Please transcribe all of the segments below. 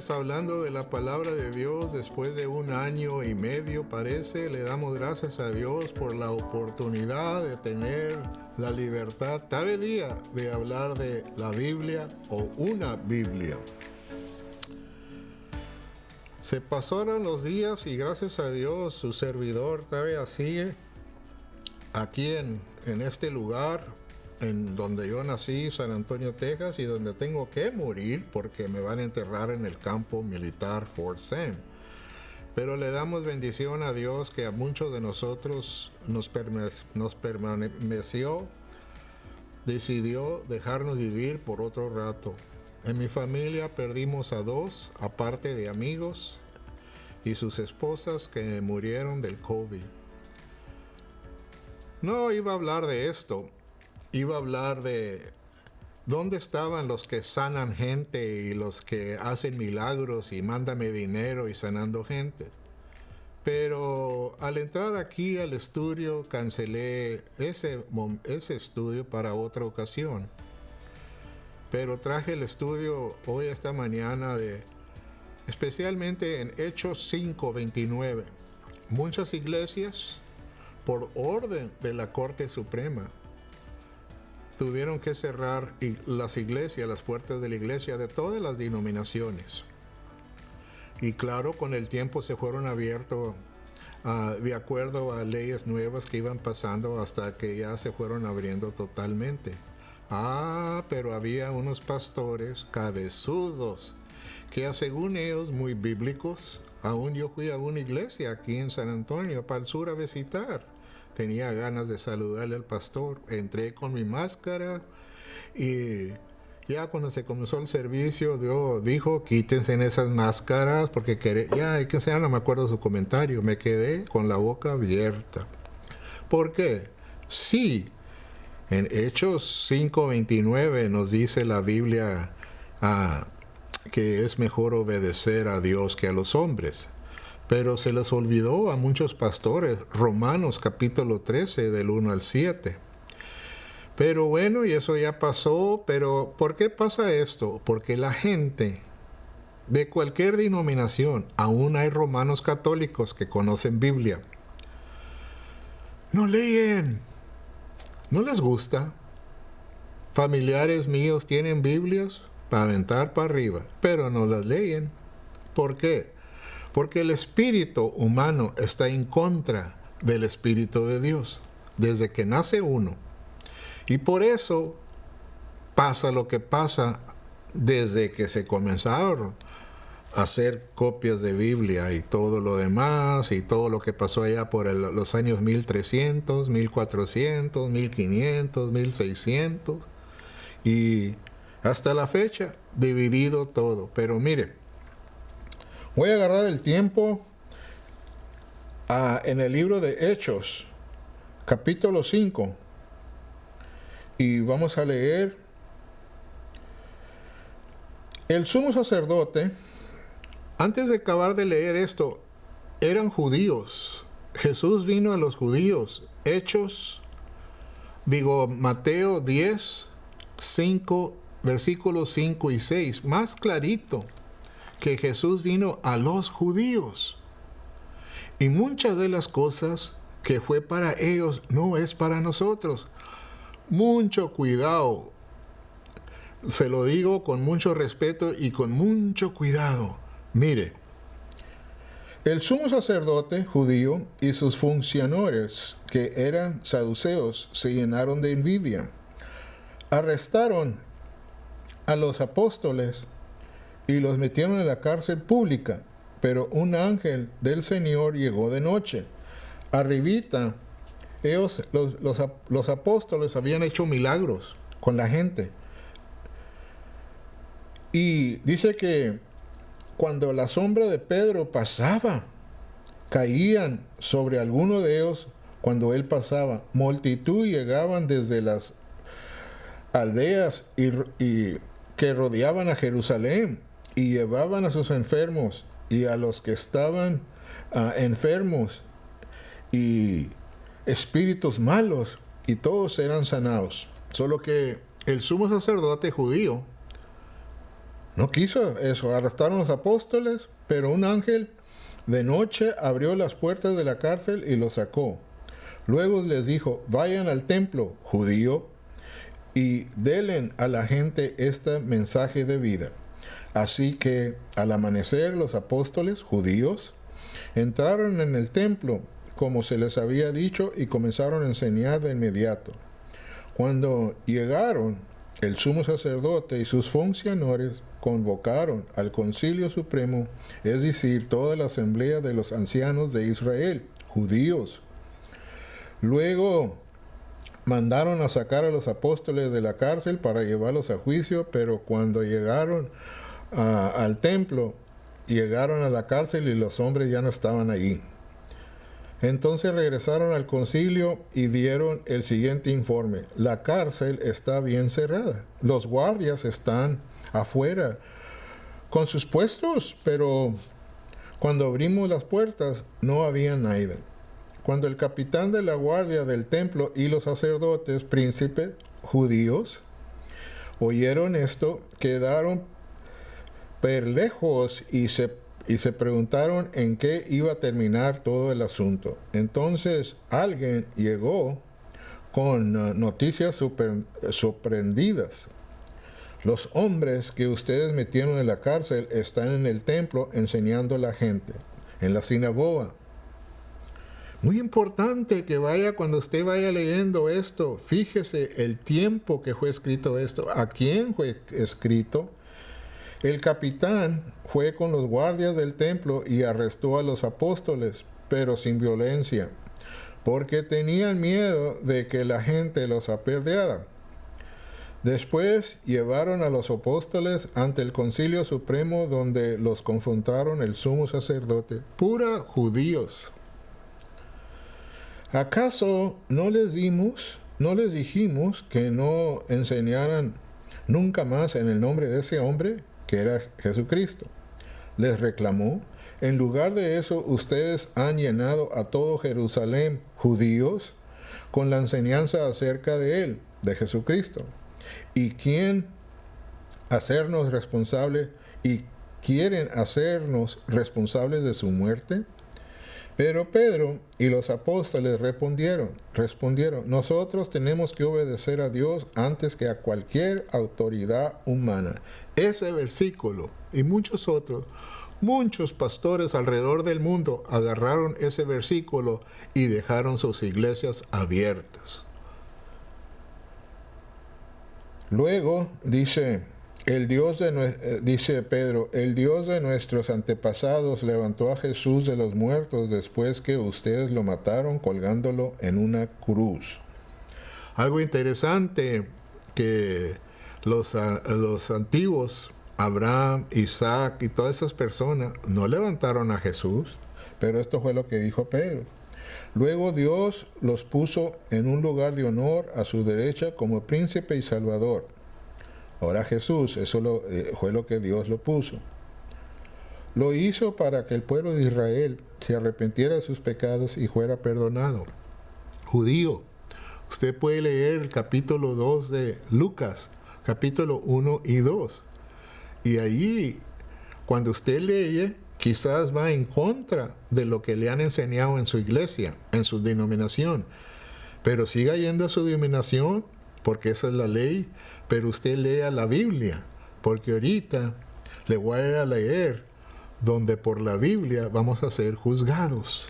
días hablando de la palabra de Dios después de 1 año y medio, parece. Le damos gracias a Dios por la oportunidad de tener la libertad cada día de hablar de la Biblia o una Biblia. Se pasaron los días y gracias a Dios su servidor todavía sigue aquí en este lugar en donde yo nací, San Antonio, Texas, y donde tengo que morir porque me van a enterrar en el campo militar Fort Sam. Pero le damos bendición a Dios que a muchos de nosotros nos permaneció, decidió dejarnos vivir por otro rato. En mi familia perdimos a 2, aparte de amigos y sus esposas que murieron del COVID. No iba a hablar de esto. Iba a hablar de dónde estaban los que sanan gente y los que hacen milagros y mándame dinero y sanando gente. Pero al entrar aquí al estudio cancelé ese estudio para otra ocasión. Pero traje el estudio hoy esta mañana especialmente en Hechos 5:29. Muchas iglesias, por orden de la Corte Suprema, tuvieron que cerrar las iglesias, las puertas de la iglesia de todas las denominaciones. Y claro, con el tiempo se fueron abiertos de acuerdo a leyes nuevas que iban pasando hasta que ya se fueron abriendo totalmente. Pero había unos pastores cabezudos que según ellos muy bíblicos. Aún yo fui a una iglesia aquí en San Antonio para el sur a visitar. Tenía ganas de saludarle al pastor. Entré con mi máscara y ya cuando se comenzó el servicio, Dios dijo, quítense en esas máscaras porque no me acuerdo su comentario. Me quedé con la boca abierta. ¿Por qué? Sí, en Hechos 5:29 nos dice la Biblia que es mejor obedecer a Dios que a los hombres. Pero se les olvidó a muchos pastores, Romanos capítulo 13, del 1 al 7. Pero bueno, y eso ya pasó, pero ¿por qué pasa esto? Porque la gente de cualquier denominación, aún hay romanos católicos que conocen Biblia, no leen, no les gusta. Familiares míos tienen Biblias para aventar para arriba, pero no las leen. ¿Por qué? Porque el espíritu humano está en contra del Espíritu de Dios, desde que nace uno. Y por eso pasa lo que pasa desde que se comenzaron a hacer copias de Biblia y todo lo demás, y todo lo que pasó allá por los años 1300, 1400, 1500, 1600, y hasta la fecha, dividido todo. Pero mire, voy a agarrar el tiempo en el libro de Hechos, capítulo 5, y vamos a leer. El sumo sacerdote, antes de acabar de leer esto, eran judíos. Jesús vino a los judíos. Mateo 10, 5, versículos 5 y 6, más clarito, que Jesús vino a los judíos. Y muchas de las cosas que fue para ellos no es para nosotros. Mucho cuidado. Se lo digo con mucho respeto y con mucho cuidado. Mire, el sumo sacerdote judío y sus funcionarios, que eran saduceos, se llenaron de envidia. Arrestaron a los apóstoles y los metieron en la cárcel pública, pero un ángel del Señor llegó de noche. Arribita, ellos, los apóstoles habían hecho milagros con la gente. Y dice que cuando la sombra de Pedro pasaba, caían sobre alguno de ellos cuando él pasaba. Multitud llegaban desde las aldeas y que rodeaban a Jerusalén, y llevaban a sus enfermos y a los que estaban enfermos y espíritus malos, y todos eran sanados. Solo que el sumo sacerdote judío No quiso eso. Arrestaron a los apóstoles, pero un ángel de noche abrió las puertas de la cárcel y los sacó. Luego les dijo, vayan al templo judío y denle a la gente este mensaje de vida. Así que al amanecer los apóstoles judíos entraron en el templo como se les había dicho y comenzaron a enseñar de inmediato. Cuando llegaron, el sumo sacerdote y sus funcionarios convocaron al Concilio Supremo, es decir, toda la asamblea de los ancianos de Israel, judíos. Luego mandaron a sacar a los apóstoles de la cárcel para llevarlos a juicio, pero cuando llegaron al templo, llegaron a la cárcel y los hombres ya no estaban allí. Entonces regresaron al concilio y dieron el siguiente informe. La cárcel está bien cerrada. Los guardias están afuera con sus puestos, pero cuando abrimos las puertas no había nadie. Cuando el capitán de la guardia del templo y los sacerdotes, príncipes judíos, oyeron esto, quedaron perplejos y se preguntaron en qué iba a terminar todo el asunto. Entonces alguien llegó con noticias sorprendidas. Los hombres que ustedes metieron en la cárcel están en el templo enseñando a la gente, en la sinagoga. Muy importante que cuando usted vaya leyendo esto, fíjese el tiempo que fue escrito esto, a quién fue escrito. El capitán fue con los guardias del templo y arrestó a los apóstoles, pero sin violencia, porque tenían miedo de que la gente los apedreara. Después llevaron a los apóstoles ante el Concilio Supremo, donde los confrontaron el sumo sacerdote. Pura judíos. ¿Acaso no les dijimos que no enseñaran nunca más en el nombre de ese hombre, que era Jesucristo? Les reclamó. En lugar de eso, ustedes han llenado a todo Jerusalén, judíos, con la enseñanza acerca de él, de Jesucristo. ¿Y quieren hacernos responsables de su muerte? Pero Pedro y los apóstoles respondieron, nosotros tenemos que obedecer a Dios antes que a cualquier autoridad humana. Ese versículo y muchos otros, muchos pastores alrededor del mundo agarraron ese versículo y dejaron sus iglesias abiertas. Luego dice Pedro, el Dios de nuestros antepasados levantó a Jesús de los muertos después que ustedes lo mataron colgándolo en una cruz. Algo interesante que los antiguos, Abraham, Isaac y todas esas personas no levantaron a Jesús, pero esto fue lo que dijo Pedro. Luego Dios los puso en un lugar de honor a su derecha como príncipe y salvador. Ahora Jesús, eso fue lo que Dios lo puso. Lo hizo para que el pueblo de Israel se arrepintiera de sus pecados y fuera perdonado. Judío, usted puede leer el capítulo 2 de Lucas, capítulo 1 y 2. Y allí, cuando usted lee, quizás va en contra de lo que le han enseñado en su iglesia, en su denominación. Pero siga yendo a su denominación, porque esa es la ley, pero usted lea la Biblia, porque ahorita le voy a leer donde por la Biblia vamos a ser juzgados.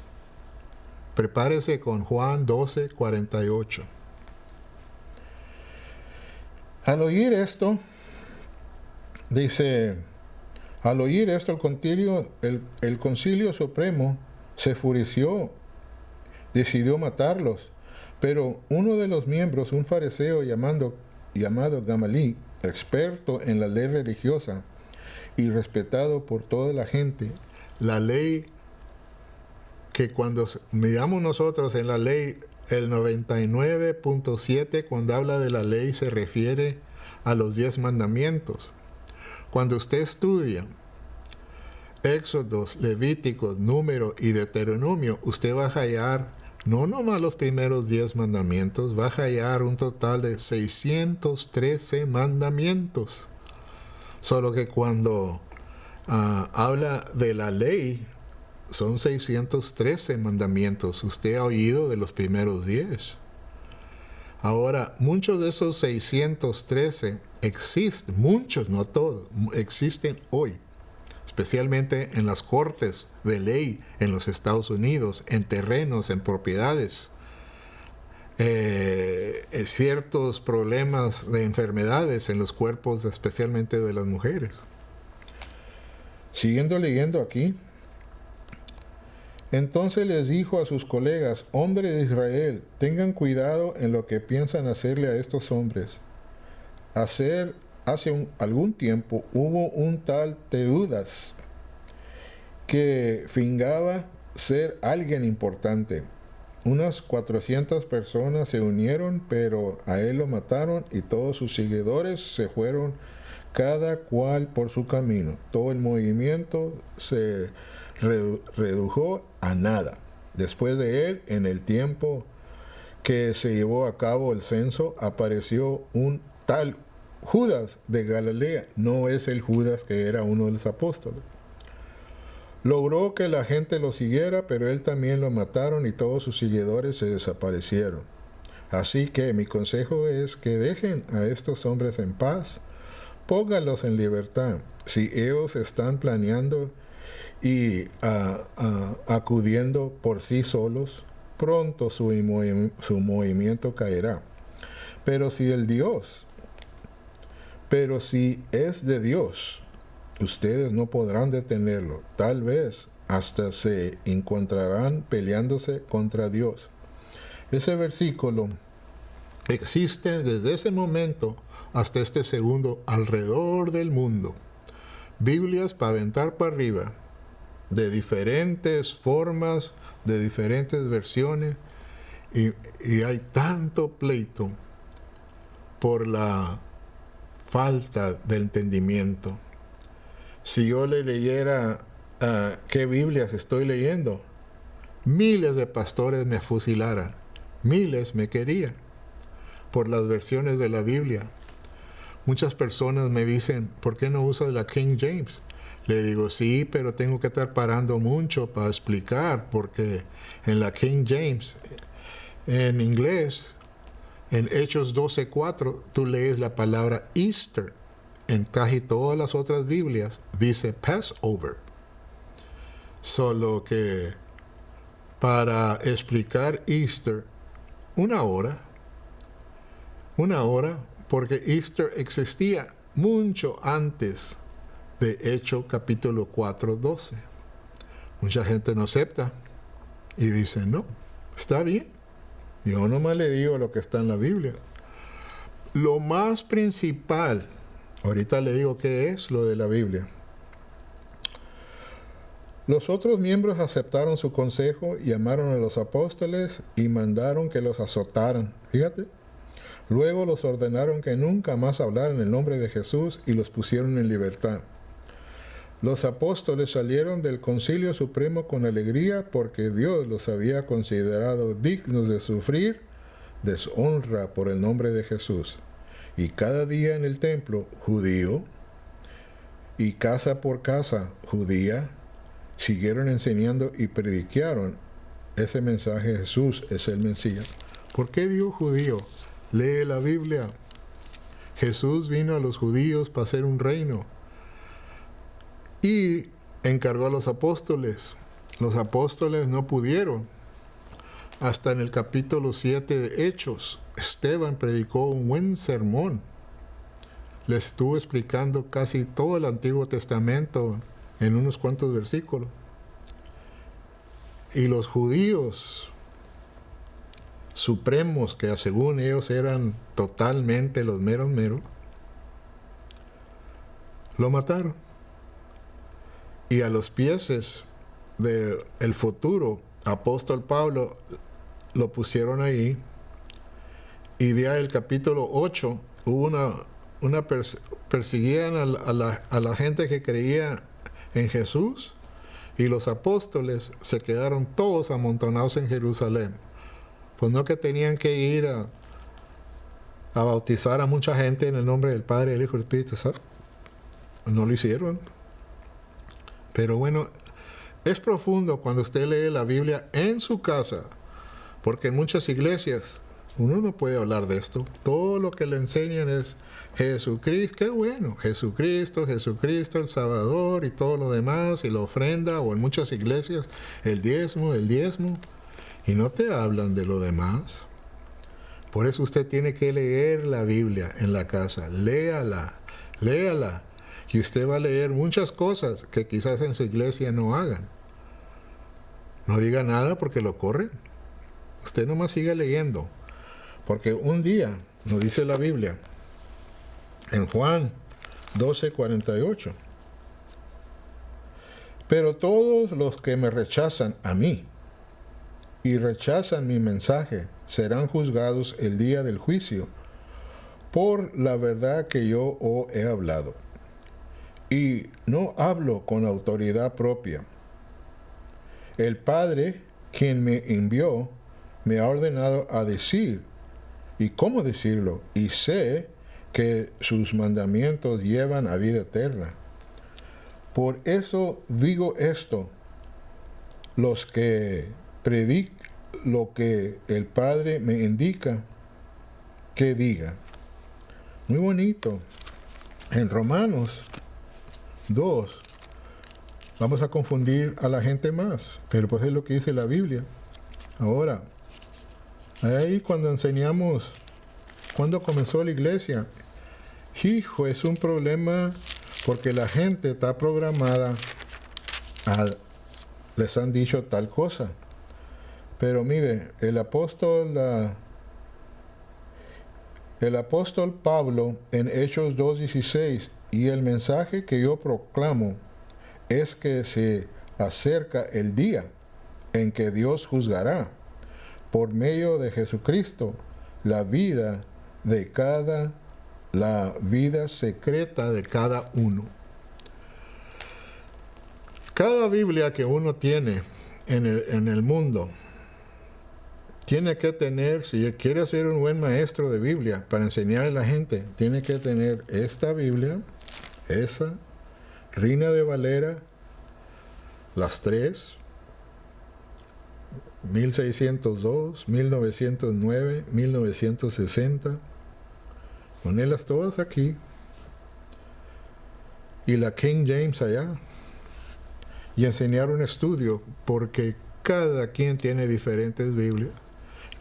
Prepárese con Juan 12:48. Al oír esto, el Concilio Supremo se enfureció, decidió matarlos. Pero uno de los miembros, un fariseo llamado Gamalí, experto en la ley religiosa y respetado por toda la gente, la ley que cuando miramos nosotros en la ley, el 99.7, cuando habla de la ley, se refiere a los 10 mandamientos. Cuando usted estudia Éxodos, Levíticos, Número y Deuteronomio, usted va a hallar no nomás los primeros 10 mandamientos, va a hallar un total de 613 mandamientos. Solo que cuando habla de la ley, son 613 mandamientos. Usted ha oído de los primeros 10. Ahora, muchos de esos 613 existen, muchos, no todos, existen hoy, especialmente en las cortes de ley en los Estados Unidos, en terrenos, en propiedades, ciertos problemas de enfermedades en los cuerpos, especialmente de las mujeres. Siguiendo leyendo aquí, entonces les dijo a sus colegas, hombres de Israel, tengan cuidado en lo que piensan hacerle a estos hombres. Hace algún tiempo hubo un tal Teudas que fingaba ser alguien importante. Unas 400 personas se unieron, pero a él lo mataron y todos sus seguidores se fueron, cada cual por su camino. Todo el movimiento se redujo a nada. Después de él, en el tiempo que se llevó a cabo el censo, apareció un tal Judas de Galilea. No es el Judas que era uno de los apóstoles. Logró que la gente lo siguiera, pero él también lo mataron y todos sus seguidores se desaparecieron. Así que mi consejo es que dejen a estos hombres en paz, pónganlos en libertad. Si ellos están planeando y acudiendo por sí solos, pronto su movimiento caerá. Pero si es de Dios, ustedes no podrán detenerlo. Tal vez hasta se encontrarán peleándose contra Dios. Ese versículo existe desde ese momento hasta este segundo alrededor del mundo. Biblias para aventar para arriba, de diferentes formas, de diferentes versiones, y hay tanto pleito por la falta de entendimiento. Si yo le leyera qué Biblias estoy leyendo, miles de pastores me fusilaran, miles me querían por las versiones de la Biblia. Muchas personas me dicen, ¿por qué no usas la King James? Le digo, sí, pero tengo que estar parando mucho para explicar, porque en la King James, en inglés, en Hechos 12:4, tú lees la palabra Easter. En casi todas las otras Biblias dice Passover. Solo que para explicar Easter, una hora, porque Easter existía mucho antes de Hechos capítulo 4:12. Mucha gente no acepta y dice, no, está bien. Yo nomás le digo lo que está en la Biblia. Lo más principal, ahorita le digo qué es lo de la Biblia. Los otros miembros aceptaron su consejo, llamaron a los apóstoles y mandaron que los azotaran. Fíjate. Luego los ordenaron que nunca más hablaran el nombre de Jesús y los pusieron en libertad. Los apóstoles salieron del Concilio Supremo con alegría porque Dios los había considerado dignos de sufrir deshonra por el nombre de Jesús. Y cada día en el templo judío y casa por casa judía siguieron enseñando y predicaron ese mensaje: Jesús es el Mesías. ¿Por qué digo judío? Lee la Biblia. Jesús vino a los judíos para hacer un reino y encargó a los apóstoles. Los apóstoles no pudieron. Hasta en el capítulo 7 de Hechos, Esteban predicó un buen sermón. Les estuvo explicando casi todo el Antiguo Testamento en unos cuantos versículos. Y los judíos supremos, que según ellos eran totalmente los meros, lo mataron. Y a los pies del futuro apóstol Pablo lo pusieron ahí. Y de ahí el capítulo 8 hubo persiguían a la gente que creía en Jesús, y los apóstoles se quedaron todos amontonados en Jerusalén. Pues no que tenían que ir a bautizar a mucha gente en el nombre del Padre, del Hijo y del Espíritu Santo. no lo hicieron. Pero bueno, es profundo cuando usted lee la Biblia en su casa, porque en muchas iglesias uno no puede hablar de esto. Todo lo que le enseñan es Jesucristo, qué bueno, Jesucristo, Jesucristo el Salvador y todo lo demás, y la ofrenda, o en muchas iglesias el diezmo, y no te hablan de lo demás. Por eso usted tiene que leer la Biblia en la casa, léala, y usted va a leer muchas cosas que quizás en su iglesia no hagan. No diga nada porque lo corren. Usted nomás siga leyendo. Porque un día, nos dice la Biblia, en Juan 12:48, pero todos los que me rechazan a mí y rechazan mi mensaje serán juzgados el día del juicio por la verdad que yo os he hablado. Y no hablo con autoridad propia. El Padre, quien me envió, me ha ordenado a decir y cómo decirlo, y sé que sus mandamientos llevan a vida eterna. Por eso digo esto, los que predican lo que el Padre me indica que diga. Muy bonito. En Romanos 2, vamos a confundir a la gente más, pero pues es lo que dice la Biblia. Ahora, ahí cuando enseñamos, cuando comenzó la iglesia, hijo, es un problema porque la gente está programada les han dicho tal cosa. Pero mire, el apóstol Pablo en Hechos 2:16, y el mensaje que yo proclamo es que se acerca el día en que Dios juzgará por medio de Jesucristo la vida secreta de cada uno. Cada Biblia que uno tiene en el mundo tiene que tener, si quiere ser un buen maestro de Biblia para enseñarle a la gente, tiene que tener esta Biblia, esa, Reina de Valera, las tres, 1602, 1909, 1960, ponerlas todas aquí, y la King James allá, y enseñar un estudio, porque cada quien tiene diferentes Biblias,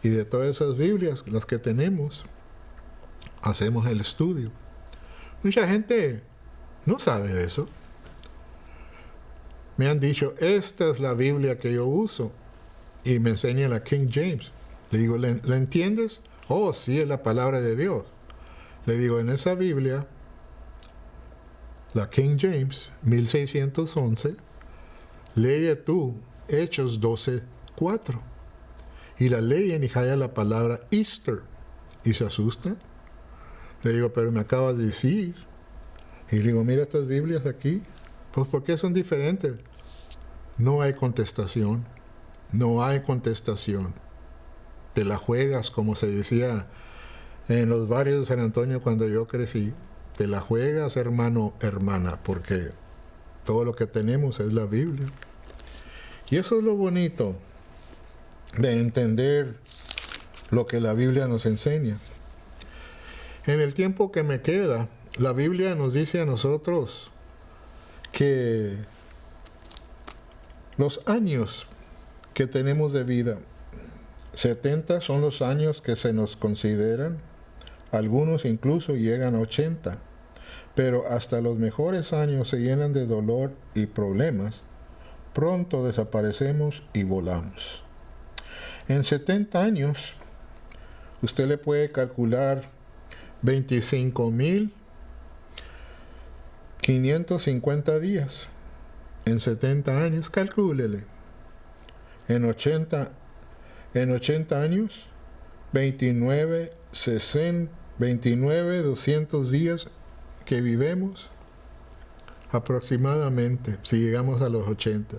y de todas esas Biblias, las que tenemos, hacemos el estudio. Mucha gente no sabe de eso. Me han dicho, esta es la Biblia que yo uso, y me enseñan la King James. Le digo, ¿la entiendes? Oh, sí, es la palabra de Dios. Le digo, en esa Biblia, la King James, 1611, lee tú Hechos 12:4. Y la leen y halla la palabra Easter. Y se asusta. Le digo, pero me acabas de decir. Y le digo, mira estas Biblias aquí. Pues, ¿por qué son diferentes? No hay contestación. No hay contestación. Te la juegas, como se decía en los barrios de San Antonio cuando yo crecí. Te la juegas, hermano, hermana, porque todo lo que tenemos es la Biblia. Y eso es lo bonito de entender lo que la Biblia nos enseña. En el tiempo que me queda, la Biblia nos dice a nosotros que los años que tenemos de vida, 70 son los años que se nos consideran, algunos incluso llegan a 80, pero hasta los mejores años se llenan de dolor y problemas, pronto desaparecemos y volamos. En 70 años, usted le puede calcular 25,550 días. En 70 años, calcúlele. En 80 años, 29,200 días que vivemos aproximadamente, si llegamos a los 80.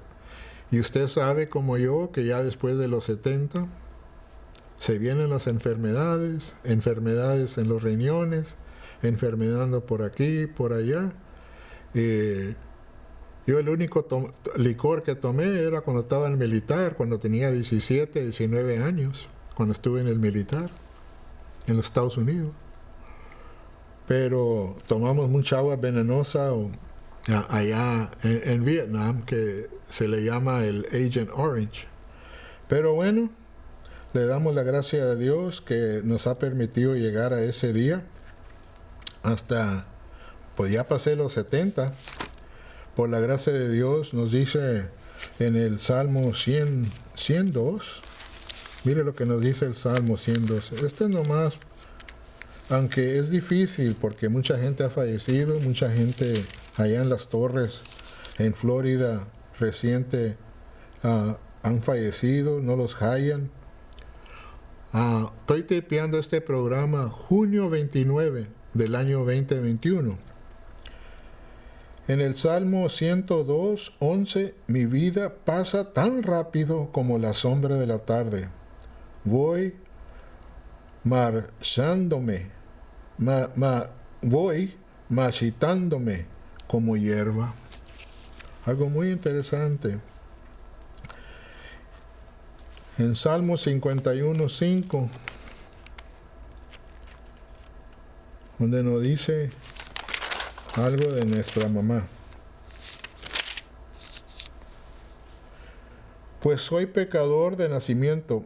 Y usted sabe como yo que ya después de los 70 se vienen las enfermedades en los riñones, enfermedades por aquí, por allá, Y yo el único licor que tomé era cuando estaba en el militar, cuando tenía 17, 19 años, cuando estuve en el militar, en los Estados Unidos. Pero tomamos mucha agua venenosa allá en Vietnam, que se le llama el Agent Orange. Pero bueno, le damos la gracia a Dios que nos ha permitido llegar a ese día. Hasta, pues ya pasé los 70. Por la gracia de Dios nos dice en el Salmo 102. Mire lo que nos dice el Salmo 102. Este nomás, aunque es difícil porque mucha gente ha fallecido, mucha gente allá en las torres, en Florida, reciente, han fallecido, no los hallan. Estoy tipeando este programa junio 29 del año 2021. En el Salmo 102, 11, mi vida pasa tan rápido como la sombra de la tarde. Voy marchándome, voy marchitándome como hierba. Algo muy interesante. En Salmo 51, 5, donde nos dice algo de nuestra mamá. Pues soy pecador de nacimiento.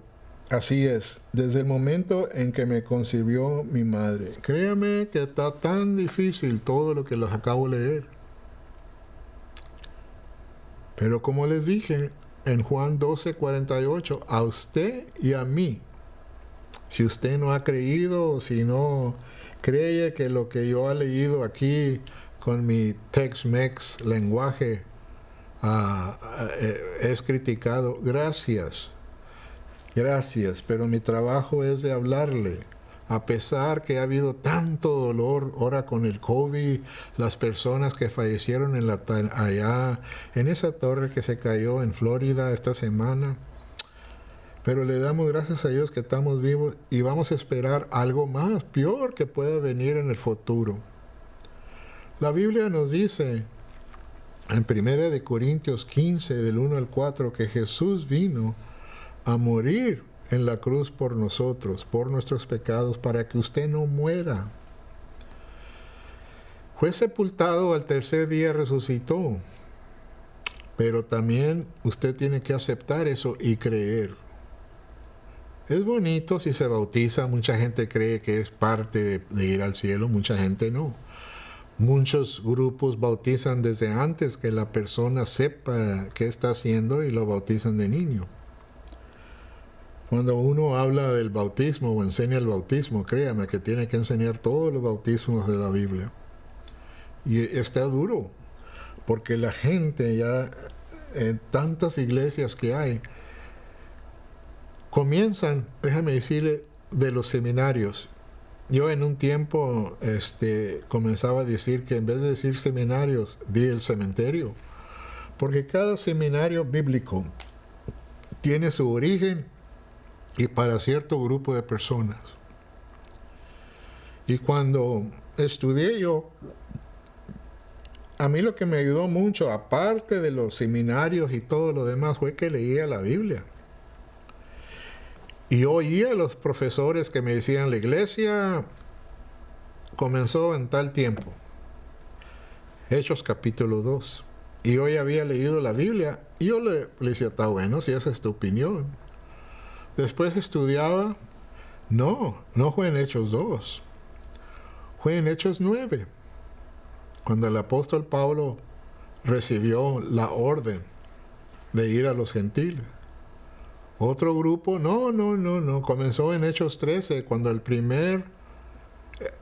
Así es, desde el momento en que me concibió mi madre. Créame que está tan difícil todo lo que les acabo de leer. Pero como les dije en Juan 12:48, a usted y a mí, si usted no ha creído o si no cree que lo que yo he leído aquí con mi Tex-Mex lenguaje es criticado, gracias, pero mi trabajo es de hablarle. A pesar que ha habido tanto dolor ahora con el COVID, las personas que fallecieron allá en esa torre que se cayó en Florida esta semana, pero le damos gracias a Dios que estamos vivos y vamos a esperar algo más peor que pueda venir en el futuro. La Biblia nos dice en 1 Corintios 15, del 1 al 4, que Jesús vino a morir en la cruz por nosotros, por nuestros pecados, para que usted no muera. Fue sepultado, al tercer día resucitó. Pero también usted tiene que aceptar eso y creer. Es bonito si se bautiza, mucha gente cree que es parte de ir al cielo, mucha gente no. Muchos grupos bautizan desde antes que la persona sepa qué está haciendo y lo bautizan de niño. Cuando uno habla del bautismo o enseña el bautismo, créame que tiene que enseñar todos los bautismos de la Biblia. Y está duro, porque la gente ya, en tantas iglesias que hay, comienzan, déjame decirle, de los seminarios. Yo en un tiempo comenzaba a decir que en vez de decir seminarios, di el cementerio, porque cada seminario bíblico tiene su origen y para cierto grupo de personas. Y cuando estudié yo, a mí lo que me ayudó mucho, aparte de los seminarios y todo lo demás, fue que leía la Biblia. Y oía a los profesores que me decían, la iglesia comenzó en tal tiempo. Hechos capítulo 2. Y hoy había leído la Biblia y yo le decía, está bueno, si esa es tu opinión. Después estudiaba, no fue en Hechos 2, fue en Hechos 9, cuando el apóstol Pablo recibió la orden de ir a los gentiles. Otro grupo, no, comenzó en Hechos 13, cuando el primer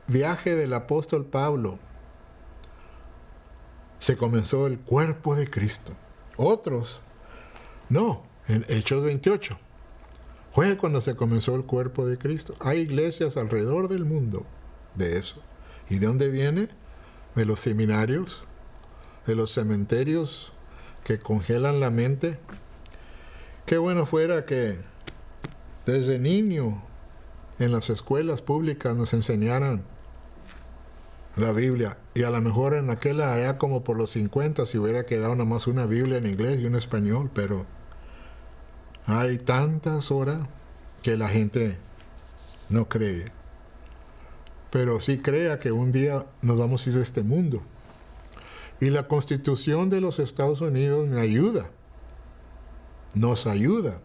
viaje del apóstol Pablo se comenzó el cuerpo de Cristo. Otros, no, en Hechos 28. Fue cuando se comenzó el cuerpo de Cristo. Hay iglesias alrededor del mundo de eso. ¿Y de dónde viene? De los seminarios, de los cementerios que congelan la mente. Qué bueno fuera que desde niño en las escuelas públicas nos enseñaran la Biblia. Y a lo mejor en aquella allá como por los 50 si hubiera quedado nomás una Biblia en inglés y una en español, pero hay tantas horas que la gente no cree. Pero sí crea que un día nos vamos a ir de este mundo. Y la Constitución de los Estados Unidos nos ayuda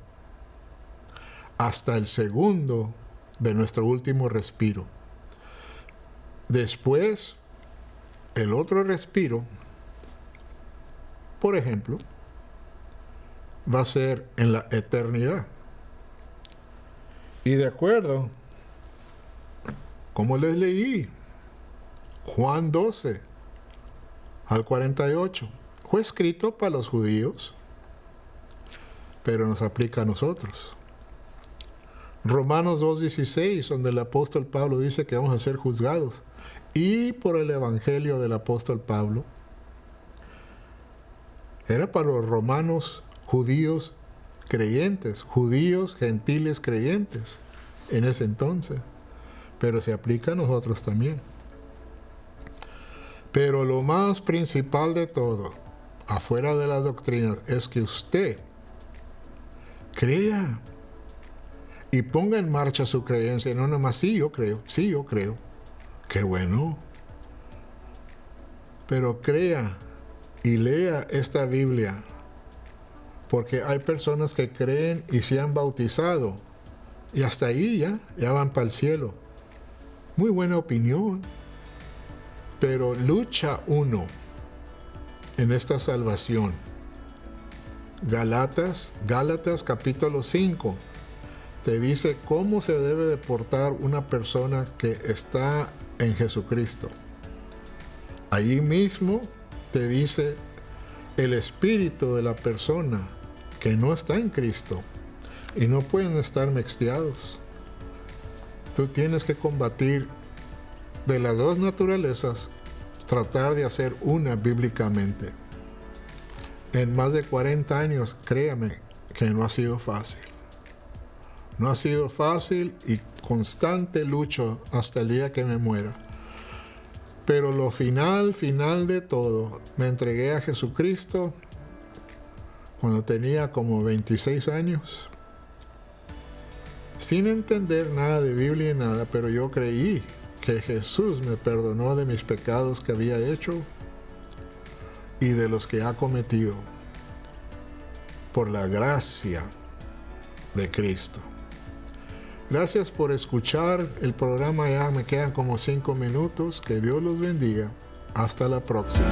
hasta el segundo de nuestro último respiro. Después, el otro respiro, por ejemplo, va a ser en la eternidad. Y de acuerdo, como les leí, Juan 12 al 48, fue escrito para los judíos, pero nos aplica a nosotros. Romanos 2:16, donde el apóstol Pablo dice que vamos a ser juzgados, y por el evangelio del apóstol Pablo, era para los romanos judíos creyentes, judíos gentiles creyentes en ese entonces, pero se aplica a nosotros también. Pero lo más principal de todo, afuera de las doctrinas, es que usted crea y ponga en marcha su creencia, no nomás sí yo creo, qué bueno, pero crea y lea esta Biblia, porque hay personas que creen y se han bautizado y hasta ahí ya van para el cielo. Muy buena opinión, pero lucha uno en esta salvación. Gálatas capítulo 5 te dice cómo se debe de portar una persona que está en Jesucristo. Allí mismo te dice el espíritu de la persona que no está en Cristo, y no pueden estar mezclados. Tú tienes que combatir de las dos naturalezas, tratar de hacer una bíblicamente. En más de 40 años, créame que no ha sido fácil. No ha sido fácil y constante lucho hasta el día que me muera. Pero lo final de todo, me entregué a Jesucristo cuando tenía como 26 años. Sin entender nada de Biblia y nada, pero yo creí que Jesús me perdonó de mis pecados que había hecho y de los que ha cometido por la gracia de Cristo. Gracias por escuchar el programa, ya me quedan como 5 minutos. Que Dios los bendiga. Hasta la próxima.